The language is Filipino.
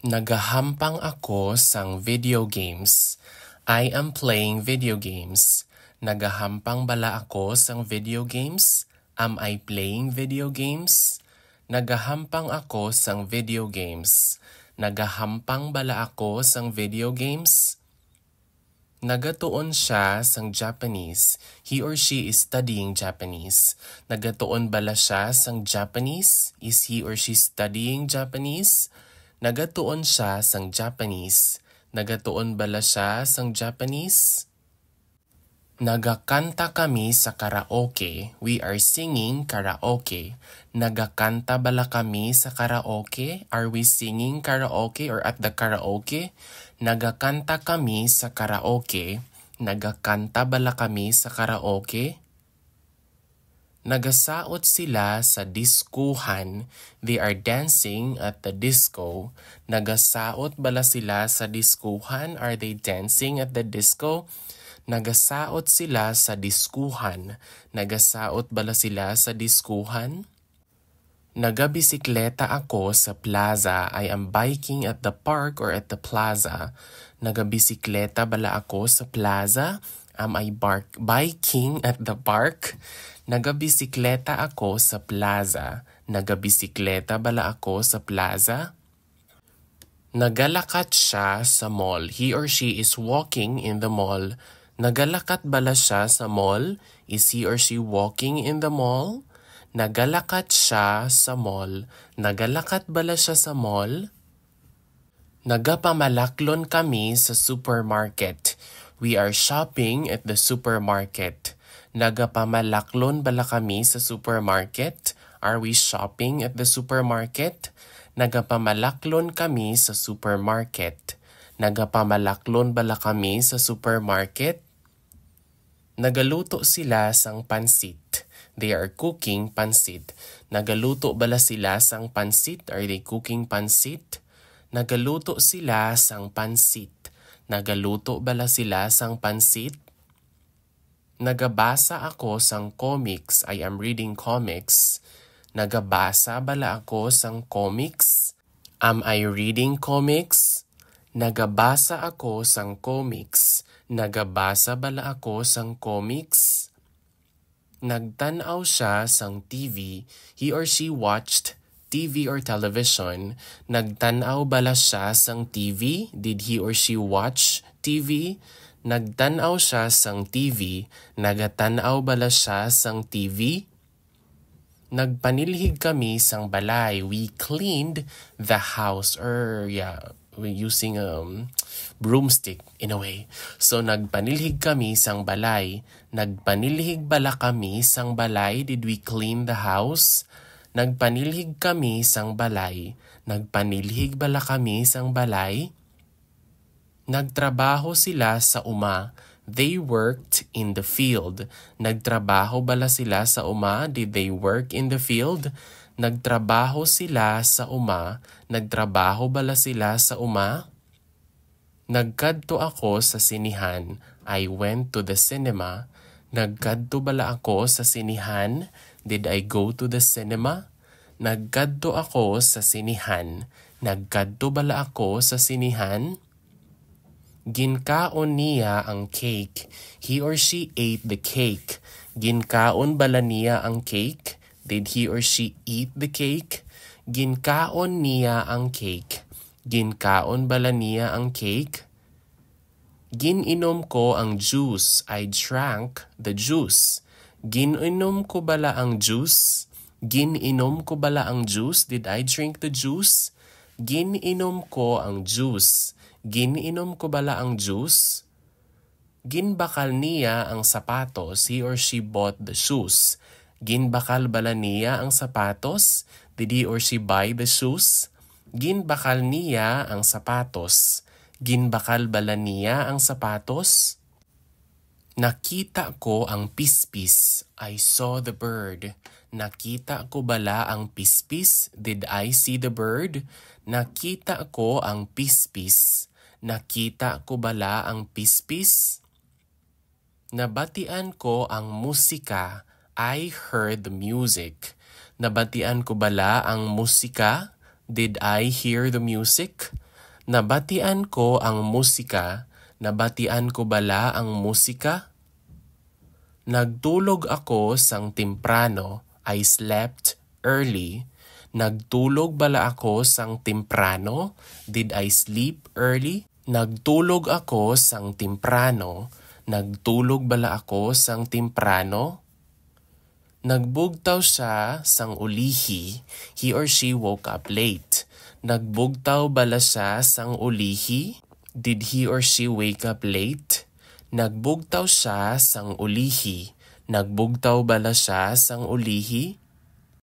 Nagahampang ako sang video games. I am playing video games. Nagahampang bala ako sang video games? Am I playing video games? Nagahampang ako sang video games. Nagahampang bala ako sang video games? Nagatuon siya sang Japanese. He or she is studying Japanese. Nagatuon bala siya sang Japanese? Is he or she studying Japanese? Nagatuon siya sang Japanese. Nagatuon bala siya sang Japanese? Nagakanta kami sa karaoke. We are singing karaoke. Nagakanta bala kami sa karaoke? Are we singing karaoke or at the karaoke? Nagakanta kami sa karaoke. Nagakanta bala kami sa karaoke? Nagasaot sila sa diskuhan. They are dancing at the disco. Nagasaot bala sila sa diskuhan? Are they dancing at the disco? Nagasaot sila sa diskuhan. Nagasaot bala sila sa diskuhan? Nagabisikleta ako sa plaza. I am biking at the park or at the plaza. Nagabisikleta bala ako sa plaza? Am I biking at the park? Nagabisikleta ako sa plaza. Nagabisikleta bala ako sa plaza? Nagalakat siya sa mall. He or she is walking in the mall. Nagalakat bala siya sa mall? Is he or she walking in the mall? Nagalakat siya sa mall. Nagalakat bala siya sa mall? Nagapamalaklon kami sa supermarket. We are shopping at the supermarket. Nagapamalaklon bala kami sa supermarket? Are we shopping at the supermarket? Nagapamalaklon kami sa supermarket. Nagapamalaklon bala kami sa supermarket? Nagaluto sila sang pansit. They are cooking pansit. Nagaluto bala sila sang pansit? Are they cooking pansit? Nagaluto sila sang pansit. Nagaluto bala sila sang pansit? Nagabasa ako sang comics. I am reading comics. Nagabasa bala ako sang comics? Am I reading comics? Nagabasa ako sang comics. Nagabasa bala ako sang comics? Nagtanaw siya sang TV. He or she watched TV or television. Nagtanaw bala siya sang TV? Did he or she watch TV? Nagtanaw siya sang TV. Nagatanaw bala siya sang TV? Nagpanilhig kami sang balay. We cleaned the house. We're using broomstick in a way. So nagpanilhig kami sang balay. Nagpanilhig bala kami sang balay? Did we clean the house? Nagpanilhig kami sang balay. Nagpanilhig bala kami sang balay? Nagtrabaho sila sa uma. They worked in the field. Nagtrabaho bala sila sa uma? Did they work in the field? Nagtrabaho sila sa uma. Nagtrabaho bala sila sa uma? Nagkadto ako sa sinihan. I went to the cinema. Nagkadto bala ako sa sinihan? Did I go to the cinema? Nagkadto ako sa sinihan. Nagkadto bala ako sa sinihan? Ginkaon niya ang cake. He or she ate the cake. Ginkaon bala niya ang cake? Did he or she eat the cake? Ginkaon niya ang cake. Ginkaon bala niya ang cake? Gininom ko ang juice. I drank the juice. Gininom ko bala ang juice? Gininom ko bala ang juice? Did I drink the juice? Gininom ko ang juice. Gininom ko bala ang juice? Ginbakal niya ang sapatos. He or she bought the shoes. Ginbakal bala niya ang sapatos? Did he or she buy the shoes? Ginbakal niya ang sapatos. Ginbakal bala niya ang sapatos? Nakita ko ang pispis. I saw the bird. Nakita ko bala ang pispis? Did I see the bird? Nakita ko ang pispis. Nakita ko bala ang pispis? Nabatian ko ang musika. I heard the music. Nabatian ko bala ang musika? Did I hear the music? Nabatian ko ang musika. Nabatian ko bala ang musika? Nagtulog ako sang temprano. I slept early. Nagtulog bala ako sang temprano? Did I sleep early? Nagtulog ako sang temprano. Nagtulog bala ako sang temprano? Nagbugtaw siya sang ulihi. He or she woke up late. Nagbugtaw bala siya sang ulihi? Did he or she wake up late? Nagbugtaw siya sang ulihi. Nagbugtaw bala siya sang ulihi?